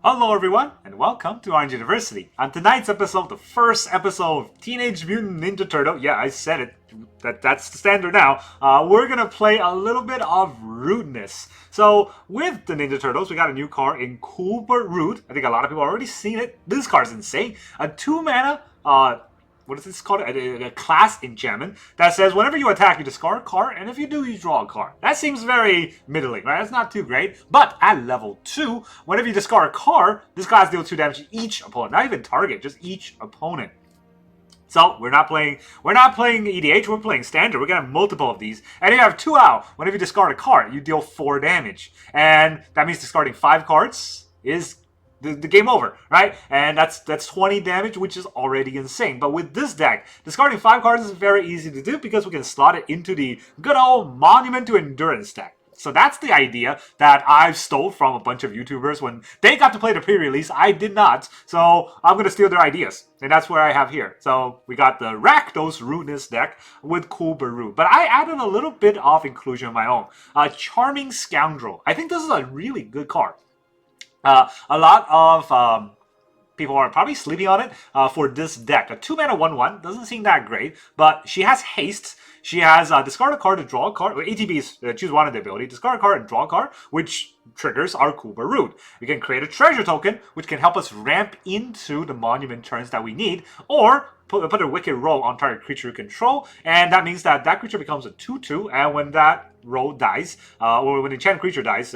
Hello everyone, and welcome to Orange University. On tonight's episode, the first episode of Teenage Mutant Ninja Turtle, yeah, I said it, that's the standard now, we're gonna play a little bit of Rudeness. So, with the Ninja Turtles, we got a new card in Cool But Rude. I think a lot of people have already seen it. This card's insane. A 2-mana, what is this called? A class enchantment that says whenever you attack, you discard a card, and if you do, you draw a card. That seems very middling, right? That's not too great. But at level 2, whenever you discard a card, this class deals 2 damage to each opponent. Not even target, just each opponent. So we're not playing EDH, we're playing standard. We're gonna have multiple of these. And you have 2 out. Whenever you discard a card, you deal 4 damage. And that means discarding 5 cards is the game over, right? And that's 20 damage, which is already insane. But with this deck, discarding 5 cards is very easy to do because we can slot it into the good old Monument to Endurance deck. So that's the idea that I've stole from a bunch of YouTubers. When they got to play the pre-release, I did not. So I'm going to steal their ideas. And that's what I have here. So we got the Rakdos Rudeness deck with Cool But Rude. But I added a little bit of inclusion of my own. Charming Scoundrel. I think this is a really good card. A lot of people are probably sleeping on it for this deck. A 2-mana 1/1 doesn't seem that great, but she has haste. She has discard a card to draw a card. ATBs choose one of the ability, discard a card and draw a card, which triggers our Cool But Rude. We can create a treasure token, which can help us ramp into the monument turns that we need, or put a wicked roll on target creature you control, and that means that creature becomes a 2/2, and when that roll dies, or when the enchanted creature dies,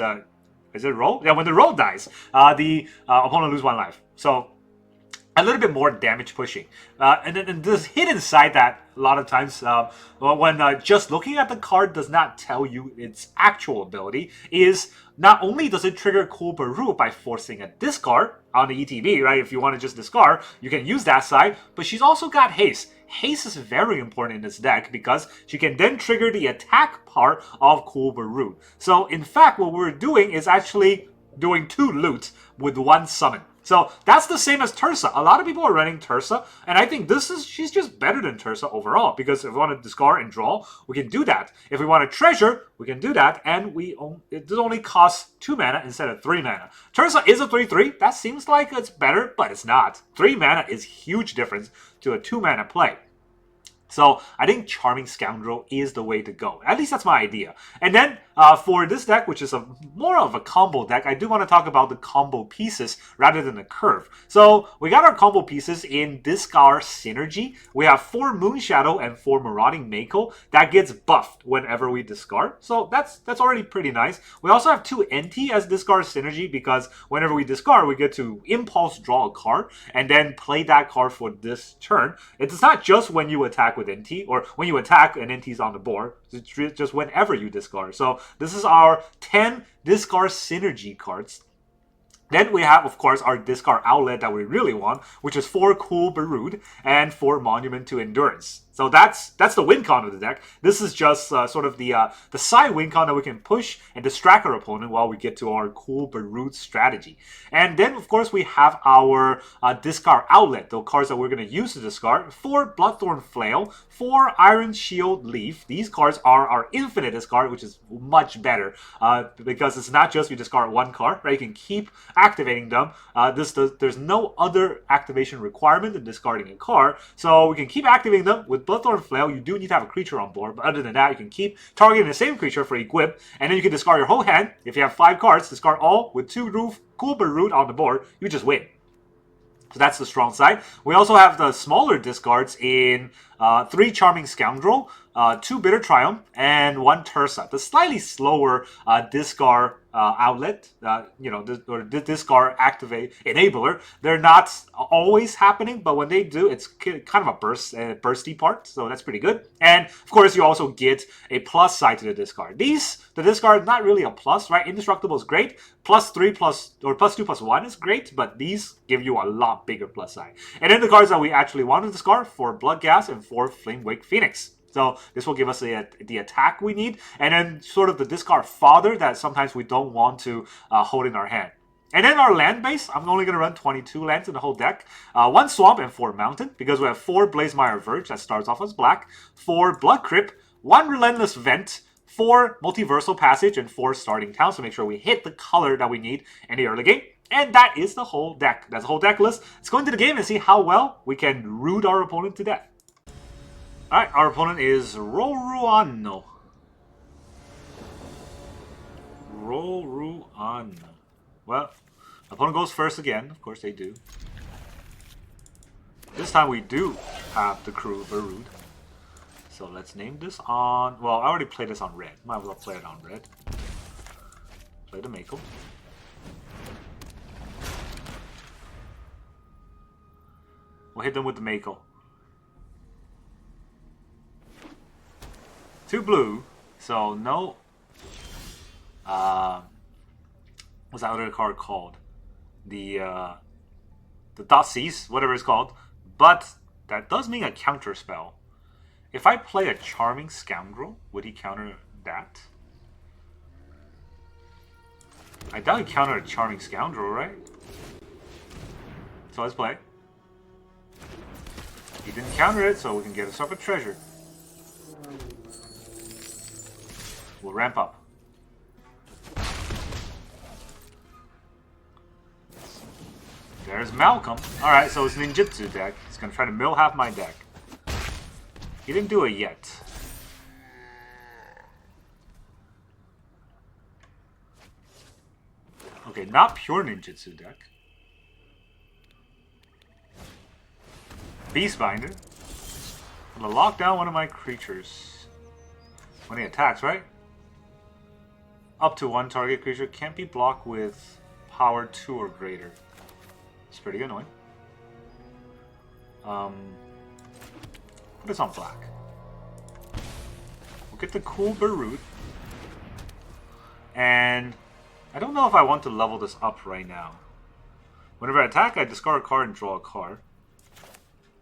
is it roll? Yeah, when the roll dies, the opponent loses 1 life. So a little bit more damage pushing. And then this hidden side that a lot of times when just looking at the card does not tell you its actual ability is not only does it trigger Cool But Rude by forcing a discard on the ETB, right? If you want to just discard, you can use that side, but she's also got haste. Haste is very important in this deck because she can then trigger the attack part of Cool But Rude. So in fact, what we're doing is actually doing 2 loot with 1 summon. So that's the same as Tersa. A lot of people are running Tersa, and I think she's just better than Tersa overall, because if we want to discard and draw, we can do that. If we want to treasure, we can do that, and it only costs 2 mana instead of 3 mana. Tersa is a 3/3. That seems like it's better, but it's not. 3 mana is huge difference to a 2 mana play. So I think Charming Scoundrel is the way to go. At least that's my idea. And then for this deck, which is more of a combo deck, I do want to talk about the combo pieces rather than the curve. So we got our combo pieces in Discard Synergy. We have 4 Moonshadow and 4 Marauding Mako. That gets buffed whenever we discard. So that's already pretty nice. We also have 2 Inti as Discard Synergy because whenever we discard, we get to impulse draw a card and then play that card for this turn. It's not just when you attack with Inti, or when you attack and Inti's on the board. It's just whenever you discard. So this is our 10 Discard Synergy cards. Then we have, of course, our discard outlet that we really want, which is 4 Cool But Rude and 4 Monument to Endurance. So that's the win con of the deck. This is just sort of the side win con that we can push and distract our opponent while we get to our Cool But Rude strategy. And then, of course, we have our discard outlet, the cards that we're going to use to discard. 4 Bloodthorn Flail, 4 Iron Shield Leaf. These cards are our infinite discard, which is much better because it's not just you discard 1 card, right? You can keep activating them. There's no other activation requirement in discarding a card, so we can keep activating them. With Bloodthorn Flail, you do need to have a creature on board, but other than that, you can keep targeting the same creature for equip, and then you can discard your whole hand. If you have 5 cards, discard all with 2 Cool But Rude on the board, you just win. So that's the strong side. We also have the smaller discards in 3 Charming Scoundrel, 2 Bitter Triumph, and 1 Tersa. The slightly slower discard outlet, or discard activate enabler. They're not always happening, but when they do, it's kind of a bursty part, so that's pretty good. And of course, you also get a plus side to the discard. The discard not really a plus, right? Indestructible is great. +3 +2 +1 is great, but these give you a lot bigger plus side. And then the cards that we actually want to discard for Bloodghast and for Flamewake Phoenix. So this will give us the attack we need, and then sort of the discard fodder that sometimes we don't want to hold in our hand. And then our land base, I'm only going to run 22 lands in the whole deck. 1 Swamp and 4 Mountain, because we have 4 Blazemire Verge that starts off as black, 4 Blood Crypt, 1 Relentless Vent, 4 Multiversal Passage, and 4 Starting Town, so make sure we hit the color that we need in the early game. And that is the whole deck. That's the whole deck list. Let's go into the game and see how well we can root our opponent to death. Alright, our opponent is Roruano. Roruano. Well, opponent goes first again. Of course they do. This time we do have the crew Barud. So let's name this on... Well, I already played this on red. Might as well play it on red. Play the Mako. We'll hit them with the Mako. 2 blue. So no... what's that other card called? The Dossies, whatever it's called. But that does mean a counter spell. If I play a Charming Scoundrel, would he counter that? I doubt he countered a Charming Scoundrel, right? So let's play. He didn't counter it, so we can get ourselves a treasure. We'll ramp up. There's Malcolm. Alright, so it's Ninjutsu deck. He's going to try to mill half my deck. He didn't do it yet. Okay, not pure ninjutsu deck. Beastbinder. I'm gonna lock down one of my creatures when he attacks, right? Up to 1 target creature can't be blocked with power 2 or greater. It's pretty annoying. Put this on black. We'll get the cool Barut. And I don't know if I want to level this up right now. Whenever I attack, I discard a card and draw a card.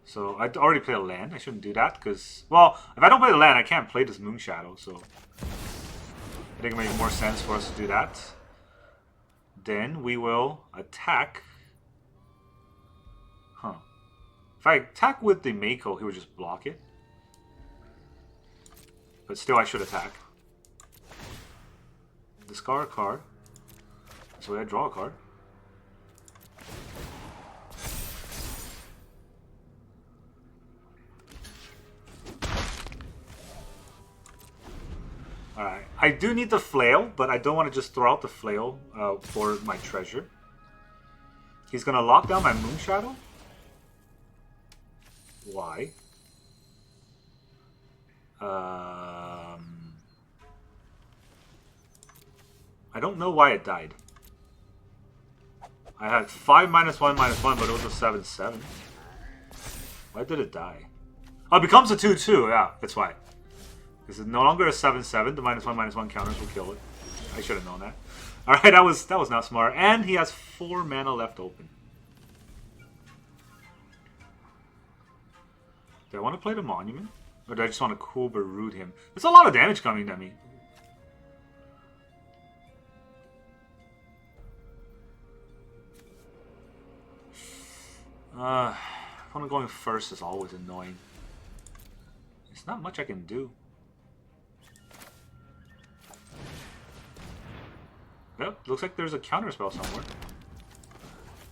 So I already played a land. I shouldn't do that because, well, if I don't play the land, I can't play this Moonshadow. So I think it makes more sense for us to do that. Then we will attack. Huh. If I attack with the Mako, he would just block it. But still, I should attack. Discard a card. So I draw a card. Alright, I do need the flail, but I don't want to just throw out the flail for my treasure. He's going to lock down my Moonshadow. Why? I don't know why it died. I had 5 -1/-1, but it was a 7/7. Why did it die? Oh, it becomes a 2/2. Yeah, that's why. Because it's no longer a 7/7. The -1/-1 counters will kill it. I should have known that. Alright, that was not smart. And he has 4 mana left open. Do I want to play the Monument? Or do I just want to cool Barut him? There's a lot of damage coming at me. Opponent going first is always annoying. There's not much I can do. Yep, looks like there's a counter spell somewhere.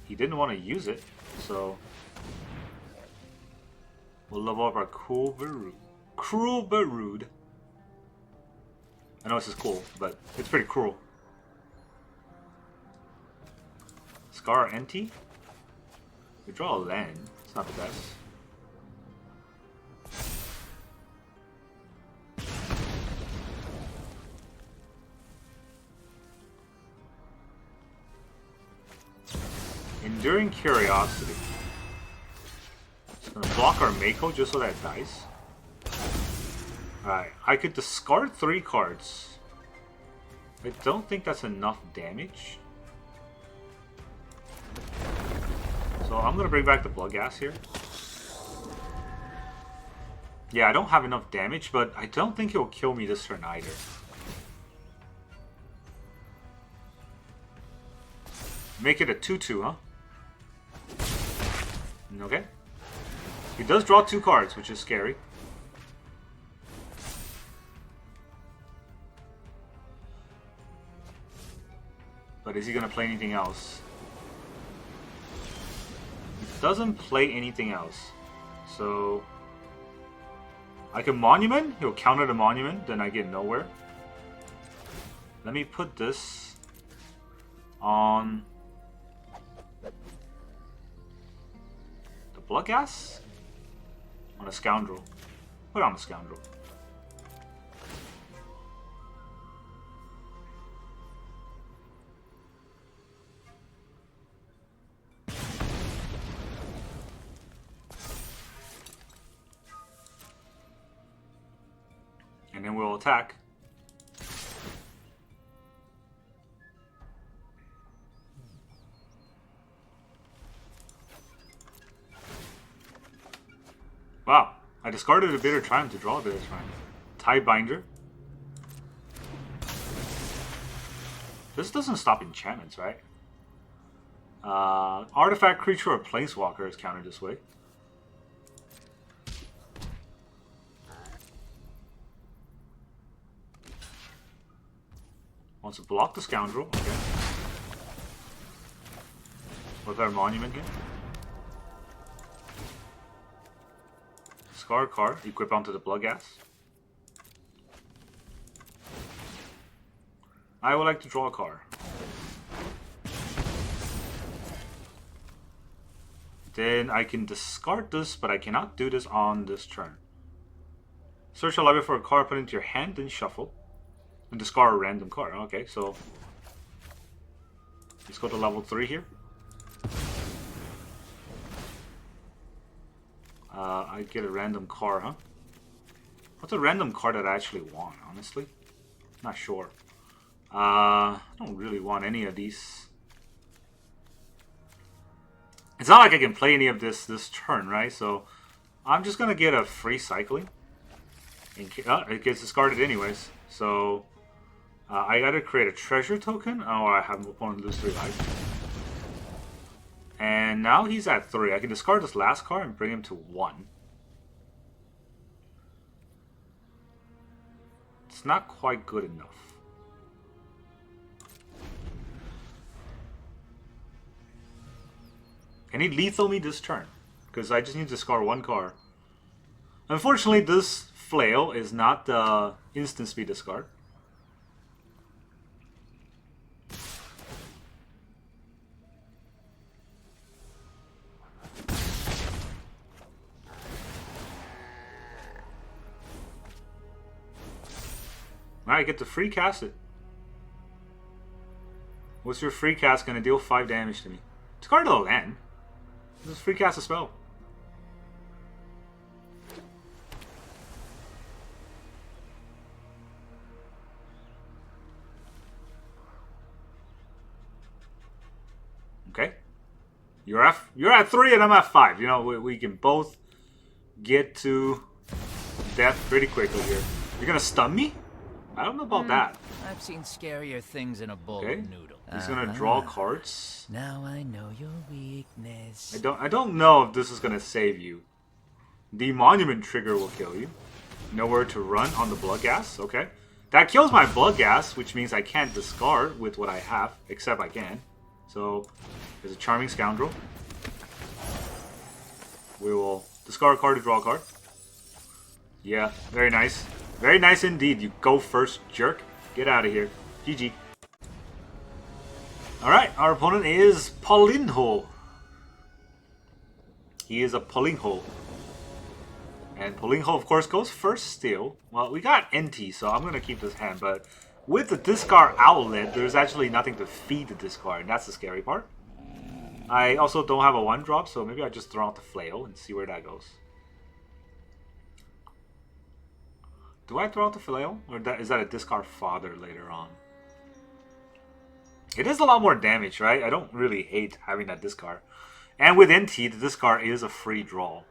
He didn't want to use it, so we'll level up our cool Barud. Cruel Barud. I know this is cool, but it's pretty cruel. Scar Inti. We draw a land. It's not the best. Enduring Curiosity. Just gonna block our Mako just so that it dies. Alright, I could discard 3 cards. I don't think that's enough damage. So I'm gonna bring back the Bloodghast here. Yeah, I don't have enough damage, but I don't think he'll kill me this turn either. Make it a 2/2, huh? Okay. He does draw 2 cards, which is scary. But is he gonna play anything else? Doesn't play anything else. So I can Monument, he'll counter the Monument, then I get nowhere. Let me put this on the Bloodghast? On a Scoundrel. Put it on the Scoundrel. And then we'll attack. Wow, I discarded a Bitter Triumph to draw a Bitter Triumph. Tiebinder. This doesn't stop enchantments, right? Artifact, creature, or planeswalker is countered this way. Wants to block the Scoundrel. Okay. With our Monument here. Discard card, equip onto the Bloodghast. I would like to draw a card. Then I can discard this, but I cannot do this on this turn. Search a library for a card, put it into your hand, then shuffle. And discard a random card. Okay, so let's go to level 3 here. I get a random card, huh? What's a random card that I actually want, honestly? Not sure. I don't really want any of these. It's not like I can play any of this turn, right? So I'm just gonna get a free cycling. It gets discarded anyways. So I gotta create a treasure token, or I have my opponent lose 3 life. And now he's at 3. I can discard this last card and bring him to 1. It's not quite good enough. Can he lethal me this turn? Because I just need to discard 1 card. Unfortunately, this Flail is not the instant speed discard. Alright, get to free cast it. What's your free cast gonna deal 5 damage to me? Discard the land. Just free cast a spell. Okay. You're at 3 and I'm at 5. You know, we can both get to death pretty quickly here. You're gonna stun me? I don't know about that. I've seen scarier things in a bowl of noodle. He's gonna draw cards. Now I know your weakness. I don't know if this is gonna save you. The Monument trigger will kill you. Nowhere to run on the Bloodghast. Okay. That kills my Bloodghast, which means I can't discard with what I have, except I can. So there's a Charming Scoundrel. We will discard a card to draw a card. Yeah, very nice. Very nice indeed. You go first, jerk. Get out of here. GG. Alright, our opponent is Paulinho. He is a Paulinho. And Paulinho, of course, goes first still. Well, we got Inti, so I'm going to keep this hand. But with the discard outlet, there's actually nothing to feed the discard. And that's the scary part. I also don't have a 1-drop, so maybe I just throw out the Flail and see where that goes. Do I throw out the Flail? Or is that a discard fodder later on? It is a lot more damage, right? I don't really hate having that discard. And with Inti, the discard is a free draw.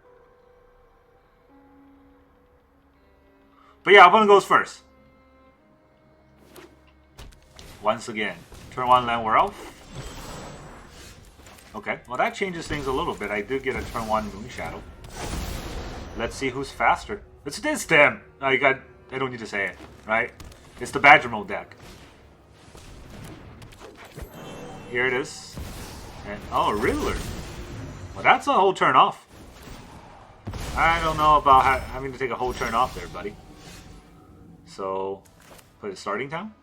But yeah, opponent goes first. Once again. Turn 1 land Werewolf. Okay, well that changes things a little bit. I did get a turn 1 Moonshadow. Let's see who's faster. It's this them. I don't need to say it, right? It's the Badger Mode deck. Here it is. And oh, Riddler. Well, that's a whole turn off. I don't know about having to take a whole turn off there, buddy. So, play the starting town.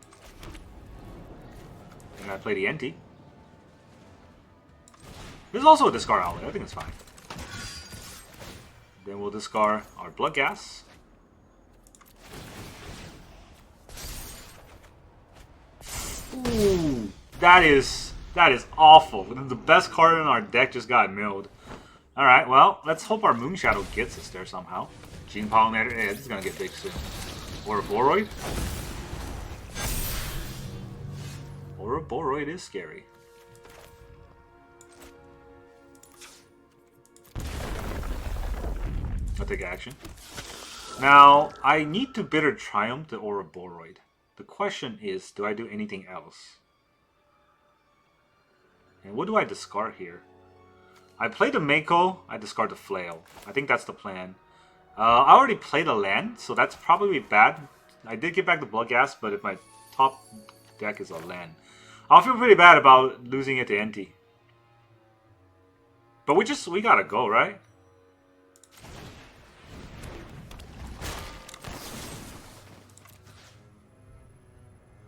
And I play the Inti. There's also a discard outlet. I think it's fine. Then we'll discard our Bloodghast. Ooh, that is awful. The best card in our deck just got milled. Alright, well, let's hope our Moonshadow gets us there somehow. Gene Pollinator, yeah, this is gonna get big soon. Or a Boroid. Or a Boroid is scary. I'll take action. Now, I need to Bitter Triumph the Ouroboros. The question is, do I do anything else? And what do I discard here? I play the Mako, I discard the Flail. I think that's the plan. I already played a land, so that's probably bad. I did get back the Bloodghast, but if my top deck is a land, I'll feel pretty bad about losing it to Inti. But we gotta go, right?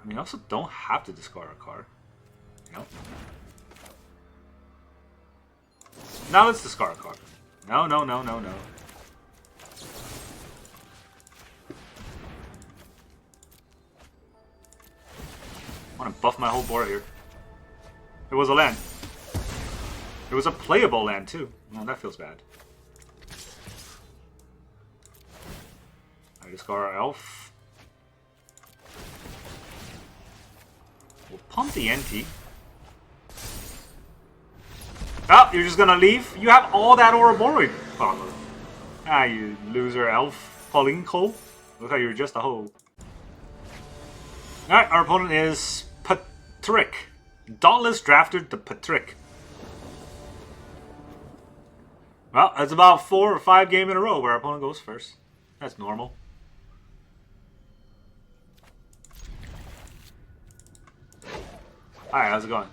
I mean, I also don't have to discard a card. You know? Now let's discard a card. No, no, no, no, no. I want to buff my whole board here. It was a land. It was a playable land, too. Oh, that feels bad. I discard our elf. We'll pump the Inti. Oh, you're just gonna leave? You have all that Ouroboros power. Ah, you loser elf. Pauline Cole. Looks like you're just a hoe. Alright, our opponent is Patrick. Dauntless drafted the Patrick. Well, that's about 4 or 5 games in a row where our opponent goes first. That's normal. Hi, how's it going?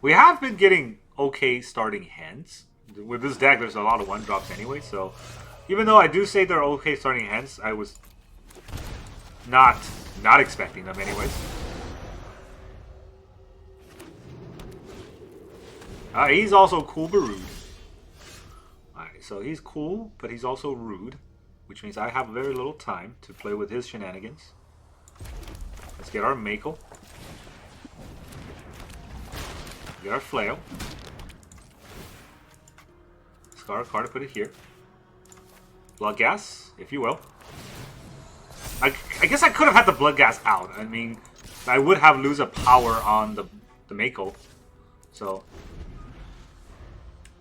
We have been getting okay starting hands. With this deck, there's a lot of 1-drops anyway, so even though I do say they're okay starting hands, I was not expecting them anyways. He's also cool but rude. Alright, so he's cool, but he's also rude, which means I have very little time to play with his shenanigans. Let's get our Mako. Get our Flail. Discard a card to put it here. Bloodghast, if you will. I guess I could have had the Bloodghast out. I mean, I would have lose a power on the Mako. So,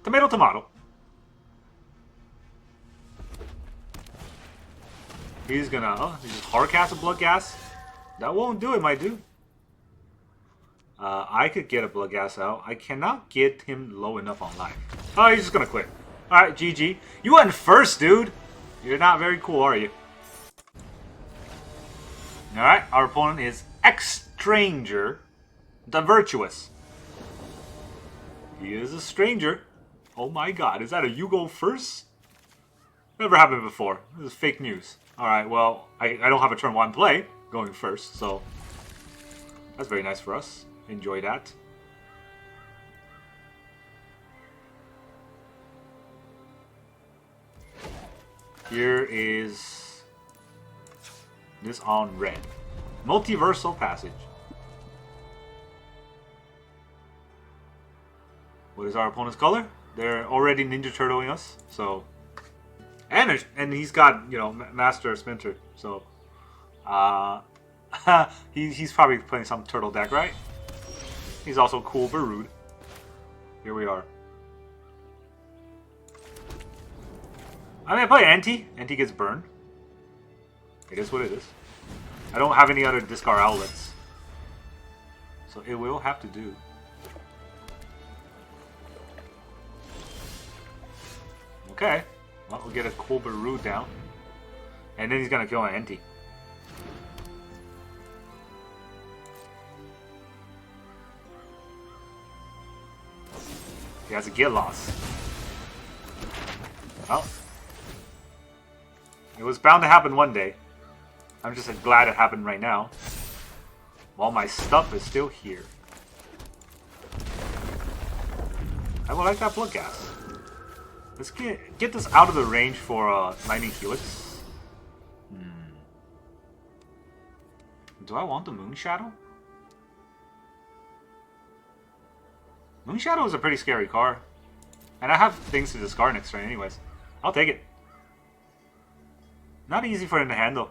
tomato, tomato. He's gonna, he's just hard cast a Bloodghast. That won't do it, my dude. I could get a Bloodghast out. I cannot get him low enough on life. Oh, he's just gonna quit. Alright, GG. You went first, dude. You're not very cool, are you? Alright, our opponent is X-Stranger the Virtuous. He is a stranger. Oh my god, is that a you go first? Never happened before. This is fake news. Alright, well, I don't have a turn 1 play going first, so that's very nice for us. Enjoy that. Here is this on red. Multiversal Passage. What is our opponent's color? They're already Ninja Turtling us, so... And he's got, you know, Master Splinter, so... he's probably playing some turtle deck, right? He's also cool but rude. Here we are. I mean, I play Inti. Inti gets burned. It is what it is. I don't have any other discard outlets. So it will have to do. Okay. Well, we'll get a cool but rude down. And then he's going to kill an Inti. He has a get loss. Well, it was bound to happen one day. I'm just glad it happened right now. While my stuff is still here. I would like that Bloodghast. Let's get this out of the range for Lightning Helix. Do I want the Moonshadow? Moonshadow is a pretty scary card. And I have things to discard next turn anyways. I'll take it. Not easy for him to handle.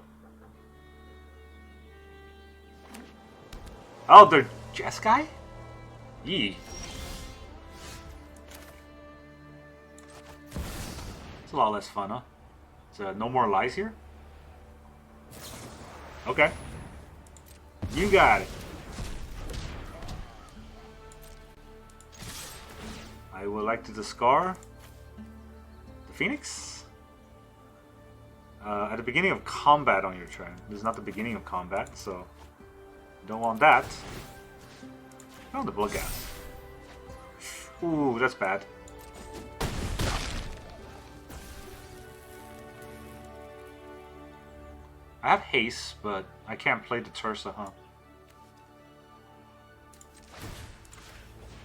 Oh, they're Jeskai? Yee. It's a lot less fun, huh? So, no more lies here? Okay. You got it. I would like to discard the Phoenix. At the beginning of combat on your turn. This is not the beginning of combat, so don't want that. I want the Bloodghast. Ooh, that's bad. I have haste, but I can't play the Tersa, huh?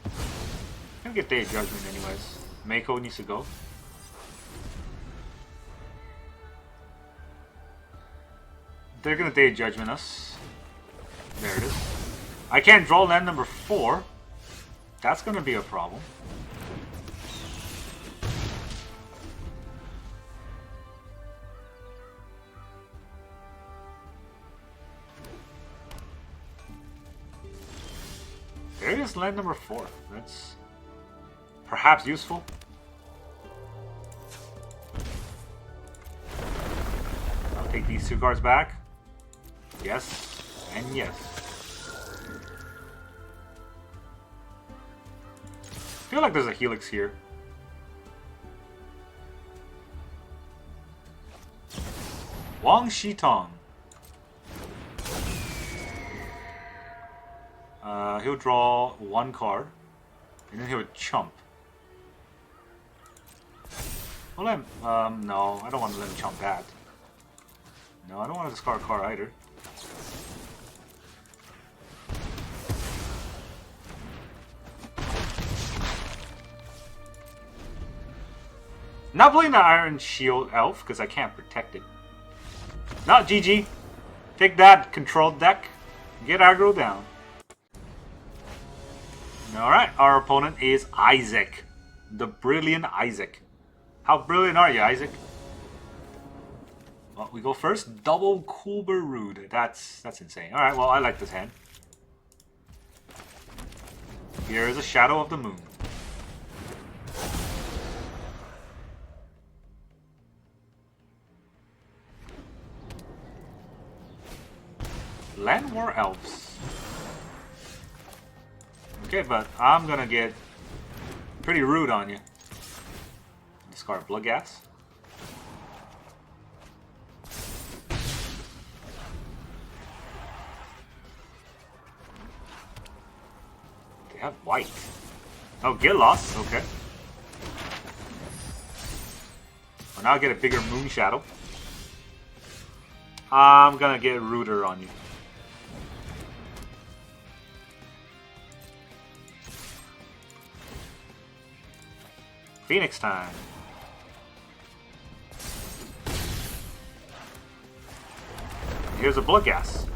I'm gonna get Day of Judgment anyways. Mako needs to go. They're gonna Day of Judgment us. There it is. I can't draw land number 4. That's gonna be a problem. There is land number 4. That's perhaps useful. I'll take these 2 cards back. Yes, and yes. I feel like there's a Helix here. Wang Shitong. He'll draw 1 card, and then he would chump. Well, no, I don't want to let him chump that. No, I don't want to discard a card either. Not playing the Iron Shield Elf, because I can't protect it. Not GG. Take that, controlled deck. Get aggro down. Alright, our opponent is Isaac. The brilliant Isaac. How brilliant are you, Isaac? Well, we go first. Double Kulber Rude. That's insane. Alright, well, I like this hand. Here is a Shadow of the Moon. Land War Elves. Okay, but I'm gonna get pretty rude on you. Discard Bloodghast. They have white. Oh, get lost. Okay. Well, now I get a bigger Moonshadow. I'm gonna get ruder on you. Phoenix time. Here's a Bloodghast.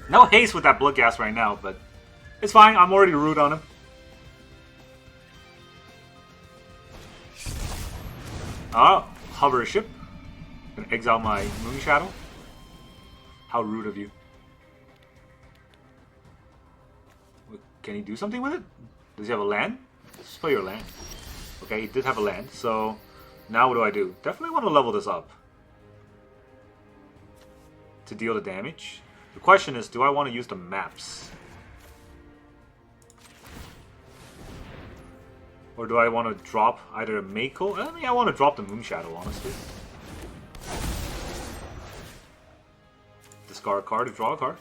No haste with that Bloodghast right now, but it's fine. I'm already rude on him. Hover a ship. Gonna exile my Moonshadow. How rude of you. Can he do something with it? Does he have a land? Just play your land. Okay, he did have a land, so now what do I do? Definitely want to level this up to deal the damage. The question is, do I want to use the maps? Or do I want to drop either a Mako? I mean, I want to drop the Moonshadow, honestly. Discard a card to draw a card.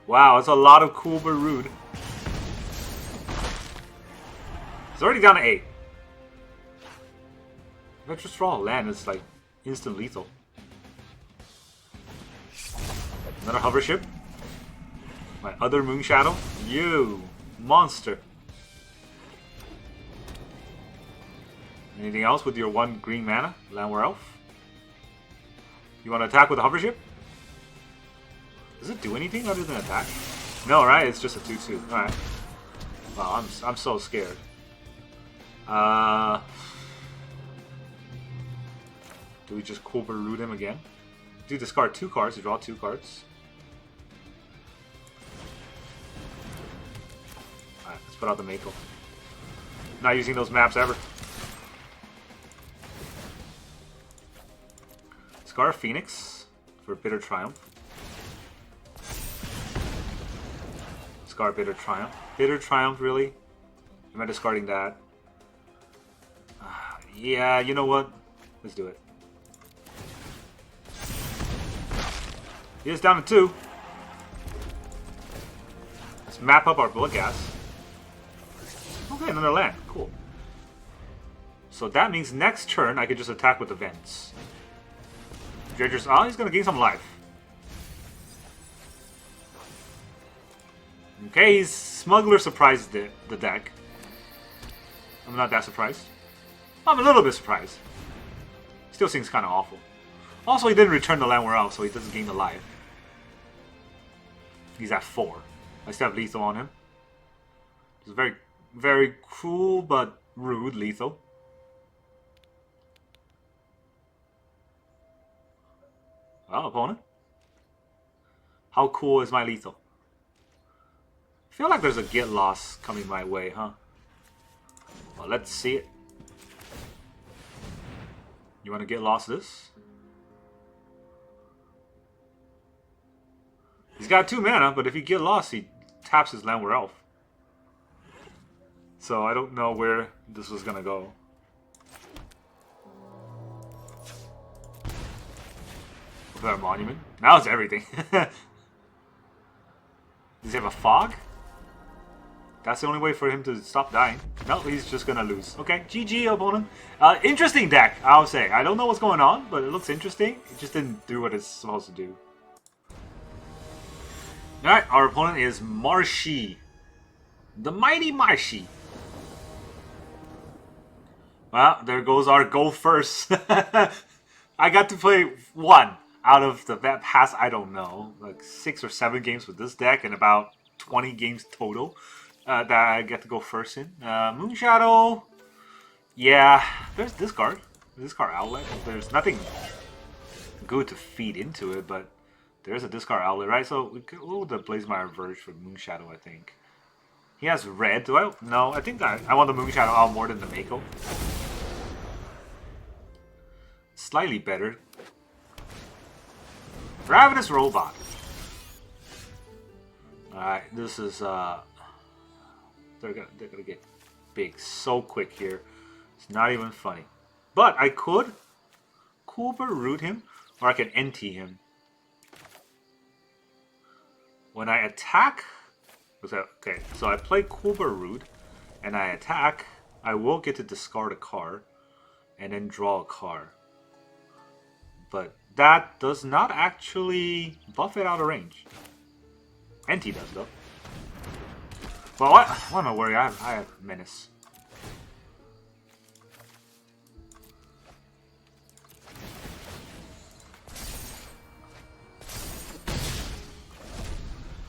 Wow, it's a lot of Kulber Rude. already down to 8. If I just draw a land, it's like instant lethal. Another hover ship. My other Moonshadow. You monster. Anything else with your 1 green mana? Landware Elf? You want to attack with a hover ship? Does it do anything other than attack? No, right? It's just a 2/2. Alright. Wow, I'm so scared. Do we just Cobra Root him again? Do discard 2 cards to draw 2 cards. Alright, let's put out the Mako. Not using those maps ever. Discard Phoenix for Bitter Triumph. Discard Bitter Triumph. Bitter Triumph, really? Am I discarding that? Yeah, you know what? Let's do it. He is down to 2. Let's map up our Bloodghast. Okay, another land. Cool. So that means next turn I could just attack with the Vents. Dredger's... Oh, he's going to gain some life. Okay, he's Smuggler surprised the deck. I'm not that surprised. I'm a little bit surprised. Still seems kind of awful. Also, he didn't return the Landware Elf, so he doesn't gain the life. He's at 4. I still have lethal on him. It's very, very cruel but rude lethal. Well, opponent. How cool is my lethal? I feel like there's a get lost coming my way, huh? Well, let's see it. You want to get lost this? He's got 2 mana, but if he get lost, he taps his Landware Elf. So I don't know where this was gonna go. Look at our monument. Now it's everything. Does he have a fog? That's the only way for him to stop dying. No, he's just gonna lose. Okay, GG, opponent. Interesting deck, I'll say. I don't know what's going on, but it looks interesting. It just didn't do what it's supposed to do. Alright, our opponent is Marshy. The mighty Marshy. Well, there goes our go first. I got to play 1 out of the past, I don't know, like 6 or 7 games with this deck and about 20 games total. That I get to go first in. Moonshadow. Yeah, there's discard. Discard outlet. There's nothing good to feed into it, but there's a discard outlet, right? So we could go with the Blazemire Verge for Moonshadow, I think. He has red. Do I? No, I think I want the Moonshadow out more than the Mako. Slightly better. Ravenous Robot. Alright, this is they're gonna get big so quick here. It's not even funny. But I could Cooper root him, or I can NT him. When I attack, okay, so I play Cooper root, and I attack, I will get to discard a card, and then draw a card. But that does not actually buff it out of range. NT does though. Well, what am I worried? I have Menace.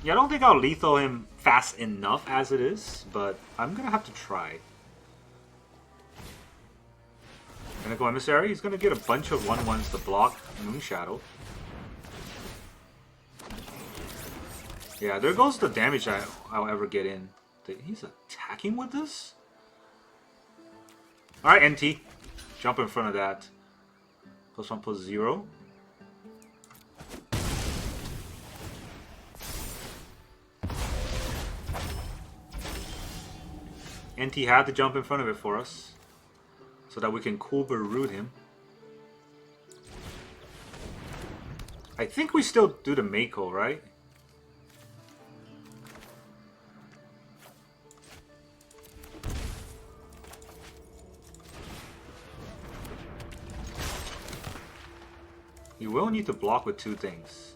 Yeah, I don't think I'll lethal him fast enough as it is, but I'm gonna have to try. Gonna go Emissary. He's gonna get a bunch of 1/1s to block Moonshadow. Yeah, there goes the damage I'll ever get in. He's attacking with this? Alright, NT. Jump in front of that. +1, +0. NT had to jump in front of it for us, so that we can Cooper root him. I think we still do the Mako, right? You will need to block with 2 things.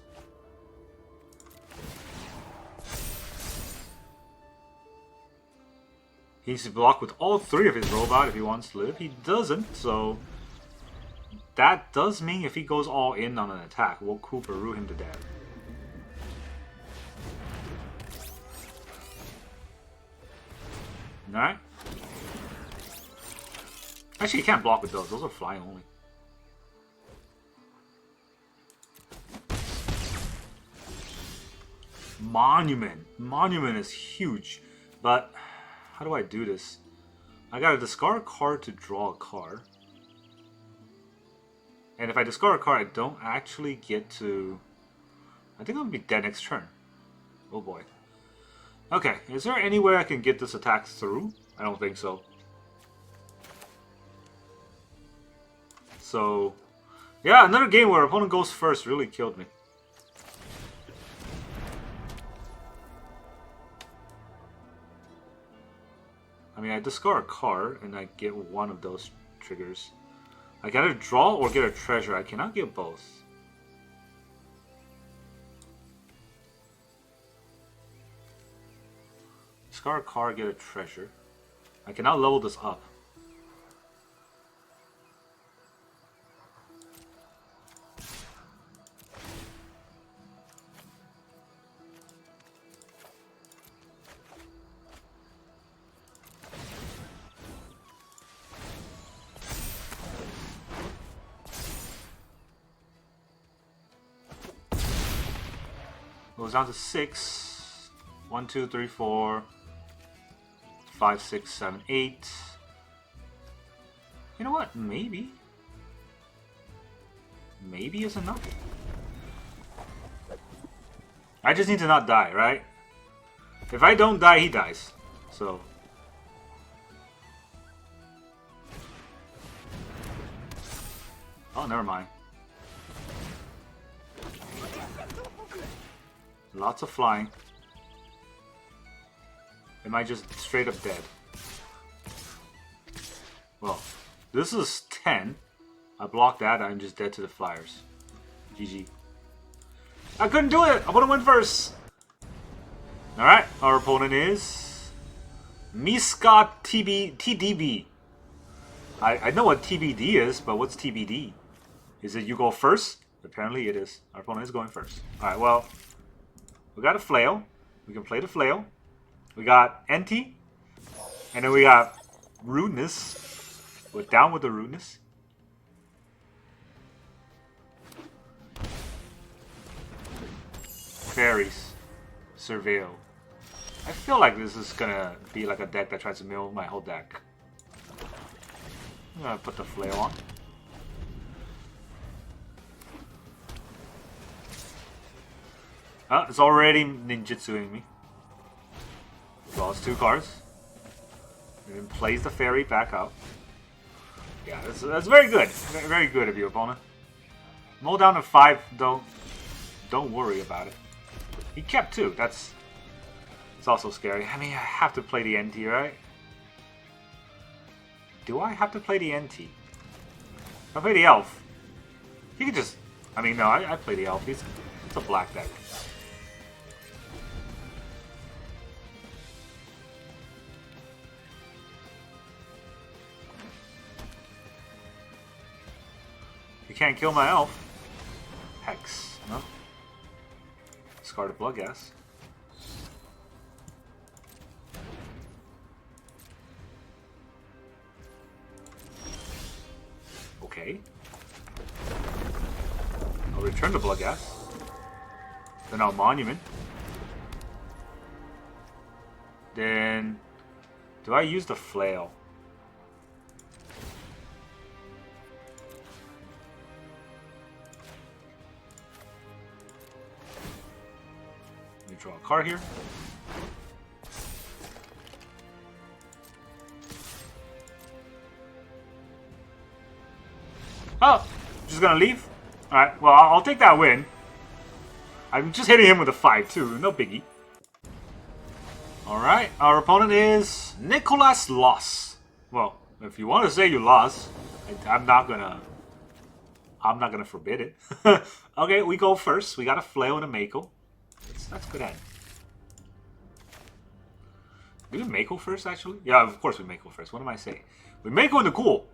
He needs to block with all 3 of his robot if he wants to live. He doesn't, so that does mean if he goes all in on an attack, we'll Kooparoo him to death. Alright. Actually, you can't block with those. Those are flying only. Monument. Monument is huge. But how do I do this? I gotta discard a card to draw a card. And if I discard a card, I don't actually get to... I think I'm gonna be dead next turn. Oh boy. Okay, is there any way I can get this attack through? I don't think so. So, yeah, another game where opponent goes first really killed me. I mean, I discard a card and I get one of those triggers. I can either draw or get a treasure. I cannot get both. Discard a card, get a treasure. I cannot level this up. Goes down to 6. 1, 2, 3, 4, 5, 6, 7, 8. You know what? Maybe. Maybe is enough. I just need to not die, right? If I don't die, he dies. So. Oh, never mind. Lots of flying. Am I just straight up dead? Well, this is 10. I blocked that, I'm just dead to the flyers. GG. I couldn't do it! I want to win first! Alright, our opponent is... Miska TDB. I know what TBD is, but what's TBD? Is it you go first? Apparently it is. Our opponent is going first. Alright, well... We got a Flail. We can play the Flail. We got Inti. And then we got Rudeness. We're down with the Rudeness. Fairies. Surveil. I feel like this is gonna be like a deck that tries to mill my whole deck. I'm gonna put the Flail on. It's already ninjutsuing me. Draws 2 cards. And then plays the fairy back out. Yeah, that's very good. Very good of you, opponent. Mull down to 5, don't worry about it. He kept 2, it's also scary. I mean, I have to play the NT, right? Do I have to play the NT? If I play the elf, he could just... I mean, no, I play the elf. It's a black deck. You can't kill my elf. Hex. No. Discard a Bloodghast. Okay. I'll return the Bloodghast. Then I'll Monument. Then... Do I use the Flail? Let me draw a card here. Oh! Just gonna leave? Alright, well, I'll take that win. I'm just hitting him with a 5-2, no biggie. Alright, our opponent is Nicholas Loss. Well, if you want to say you lost, I'm not gonna I'm not gonna forbid it. Okay, we go first. We got a Flail and a Mako. That's good end. Do we Mako first, actually? Yeah, of course we Mako first. What am I saying? We Mako into Cool.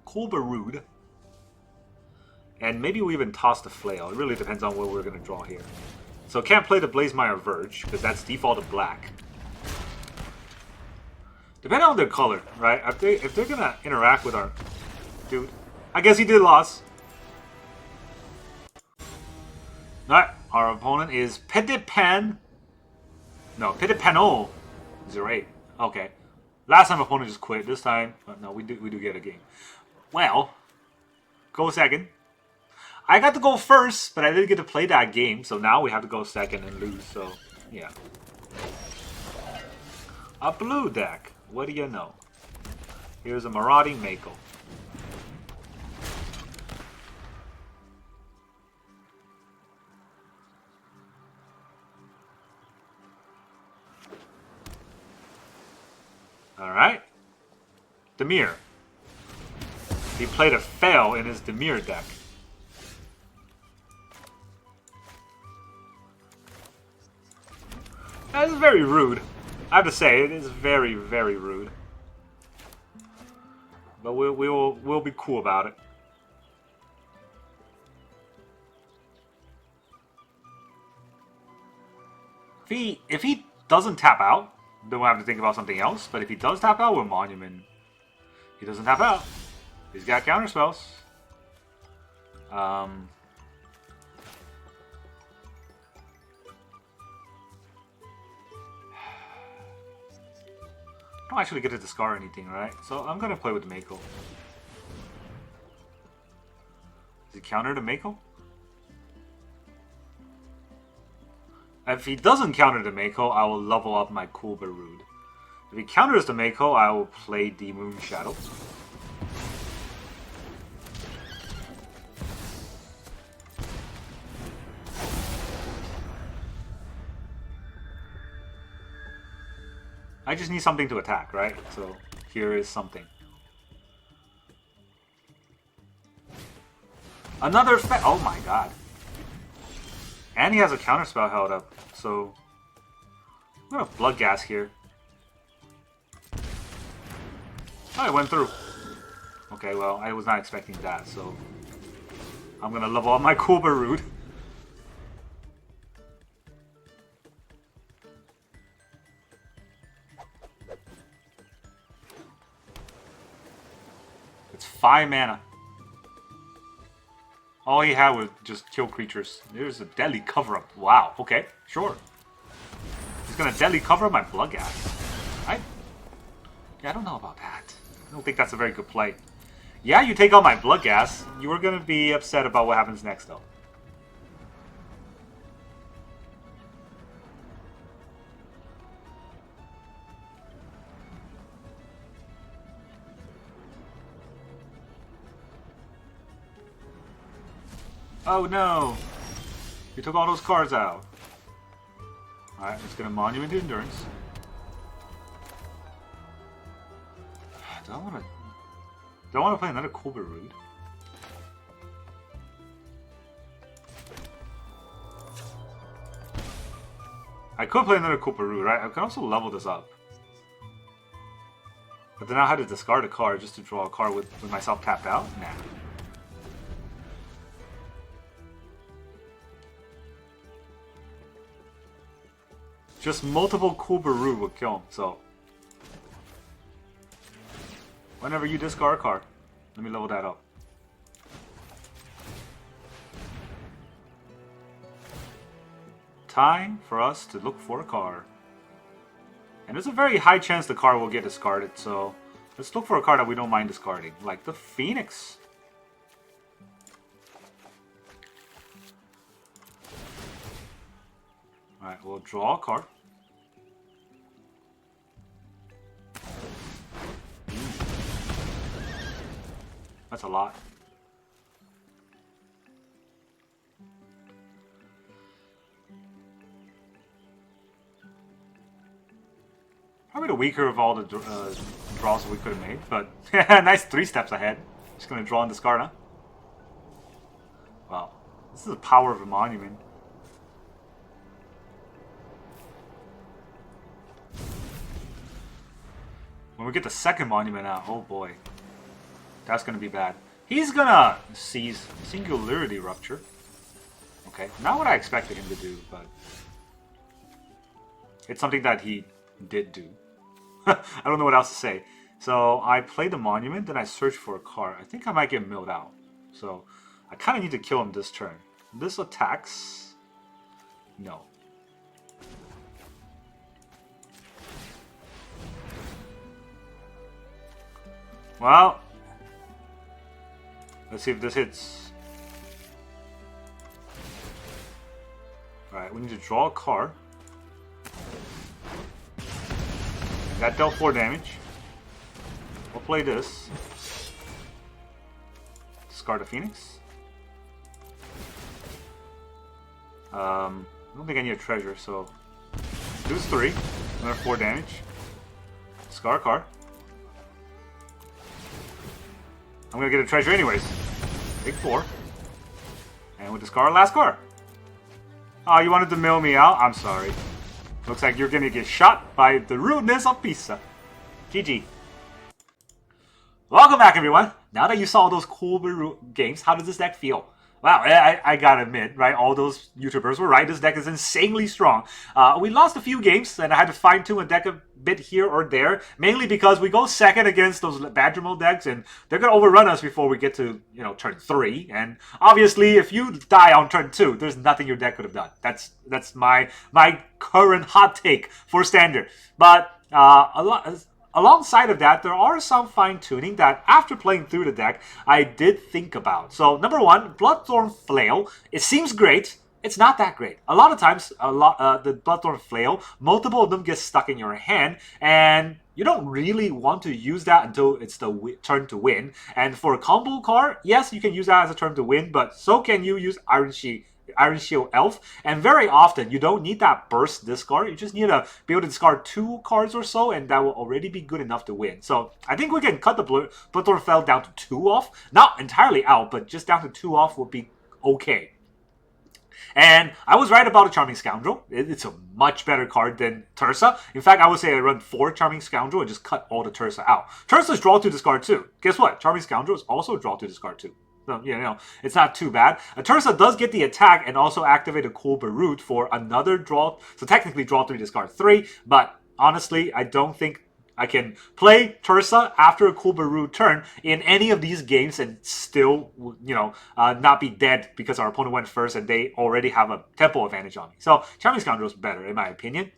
Cool but rude. And maybe we even toss the Flail. It really depends on what we're going to draw here. So can't play the Blazemire Verge, because that's default of black. Depending on their color, right? If they're going to interact with our... Dude, I guess he did loss. Alright, our opponent is Petipan. No, Petipano. 0-8. Okay. Last time opponent just quit. This time, no, we do get a game. Well, go second. I got to go first, but I didn't get to play that game, so now we have to go second and lose. So, yeah. A blue deck. What do you know? Here's a Marauding Mako. Alright. Dimir. He played a Fail in his Dimir deck. That is very rude. I have to say, it is very, very rude. But we'll be cool about it. If he doesn't tap out, then we'll have to think about something else. But if he does tap out, we'll Monument. He doesn't tap out. He's got counter spells. I don't actually get to discard anything, right? So I'm gonna play with the Mako. Does he counter the Mako? If he doesn't counter the Mako, I will level up my Cool but Rude. If he counters the Mako, I will play the Moonshadow. I just need something to attack, right? So here is something. Another oh my god. And he has a counterspell held up, so I'm gonna Bloodghast here. Oh, it went through. Okay, well, I was not expecting that, so I'm gonna level up my Cool but Rude. It's 5 mana. All he had was just kill creatures. There's a deadly cover-up. Wow, okay, sure. He's gonna deadly cover up my Bloodghast. Yeah, I don't know about that. I don't think that's a very good play. Yeah, you take out my Bloodghast. You were gonna be upset about what happens next, though. Oh no! You took all those cards out. Alright, it's gonna Monument to Endurance. Do I wanna play another Cool but Rude? I could play another Cool but Rude, right? I can also level this up. But then I had to discard a card just to draw a card with myself tapped out? Nah. Just multiple Cool but Rude would kill him, so. Whenever you discard a card, let me level that up. Time for us to look for a card. And there's a very high chance the card will get discarded, so let's look for a card that we don't mind discarding, like the Phoenix. Alright, we'll draw a card. That's a lot. Probably the weaker of all the draws we could have made, but nice 3 steps ahead. Just gonna draw and discard, huh? Wow. This is the power of a monument. When we get the second monument out, oh boy. That's gonna be bad. He's gonna seize Singularity Rupture. Okay, not what I expected him to do, but it's something that he did do. I don't know what else to say. So I play the monument, then I search for a card. I think I might get milled out. So I kind of need to kill him this turn. This attacks. No. Well, let's see if this hits. Alright, we need to draw a card. That dealt 4 damage. We'll play this. Discard a Phoenix. I don't think I need a treasure, so lose 3. Another 4 damage. Discard a card. I'm gonna get a treasure anyways. Take 4. And we'll discard our last card. Oh, you wanted to mill me out? I'm sorry. Looks like you're gonna get shot by the rudeness of pizza. GG. Welcome back, everyone. Now that you saw those cool games, how does this deck feel? Wow, I gotta admit, right? All those YouTubers were right. This deck is insanely strong. We lost a few games, and I had to fine-tune a deck a bit here or there, mainly because we go second against those Badger Mode decks, and they're gonna overrun us before we get to, you know, turn 3. And obviously, if you die on turn 2, there's nothing your deck could have done. That's my current hot take for Standard. But alongside of that, there are some fine-tuning that, after playing through the deck, I did think about. So, number 1, Bloodthorn Flail. It seems great. It's not that great. A lot of times, the Bloodthorn Flail, multiple of them get stuck in your hand, and you don't really want to use that until it's the turn to win. And for a combo card, yes, you can use that as a turn to win, but so can you use Iron Shield Elf, and very often you don't need that burst discard. You just need to be able to discard 2 cards or so, and that will already be good enough to win. So I think we can cut the Bloodthorn Flail down to 2 off. Not entirely out, but just down to 2 off would be okay. And I was right about a Charming Scoundrel. It's a much better card than Tersa. In fact, I would say I run 4 Charming Scoundrel and just cut all the Tersa out. Tersa's draw to discard 2. Guess what? Charming Scoundrel is also draw to discard 2. So, you know, it's not too bad. Tersa does get the attack and also activate a cool Barut for another draw. So technically draw 3, discard 3. But honestly, I don't think I can play Tersa after a cool Barut turn in any of these games and still, you know, not be dead because our opponent went first and they already have a tempo advantage on me. So Charming Scoundrel is better in my opinion.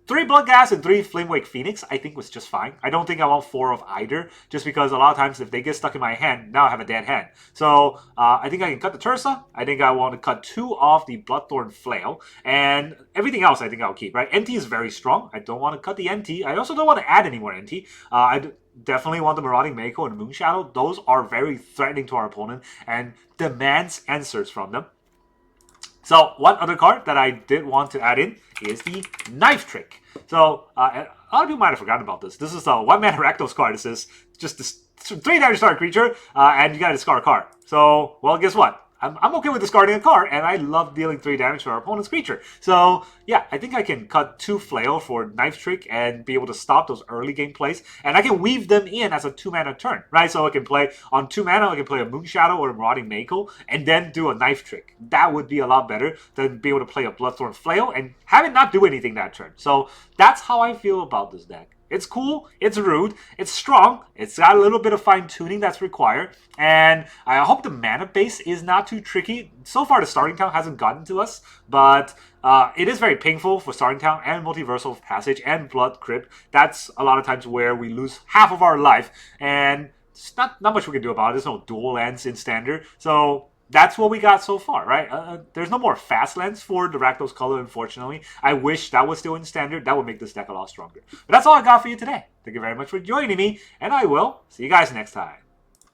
3 Bloodghast and 3 Flamewake Phoenix, I think was just fine. I don't think I want 4 of either, just because a lot of times if they get stuck in my hand, now I have a dead hand. So I think I can cut the Tersa. I think I want to cut 2 off the Bloodthorn Flail, and everything else I think I'll keep, right? NT is very strong. I don't want to cut the NT. I also don't want to add any more NT. I definitely want the Marauding Mako and Moonshadow. Those are very threatening to our opponent and demands answers from them. So, one other card that I did want to add in is the Knife Trick. So, a lot of people might have forgotten about this. This is a 1-mana Rakdos card. This is just this 3 damage to our creature, and you gotta discard a card. So, well, guess what? I'm okay with discarding a card, and I love dealing 3 damage to our opponent's creature. So, yeah, I think I can cut 2 Flail for Knife Trick and be able to stop those early game plays. And I can weave them in as a 2-mana turn, right? So I can play, on 2 mana, I can play a Moonshadow or a Marauding Mako, and then do a Knife Trick. That would be a lot better than be able to play a Bloodthorn Flail and have it not do anything that turn. So, that's how I feel about this deck. It's cool, it's rude, it's strong, it's got a little bit of fine-tuning that's required, and I hope the mana base is not too tricky. So far, the starting town hasn't gotten to us, but it is very painful for starting town and Multiversal Passage and Blood Crypt. That's a lot of times where we lose half of our life, and there's not much we can do about it. There's no dual lands in Standard, so that's what we got so far, right? There's no more fast lands for the Rakdos color, unfortunately. I wish that was still in Standard. That would make this deck a lot stronger. But that's all I got for you today. Thank you very much for joining me, and I will see you guys next time.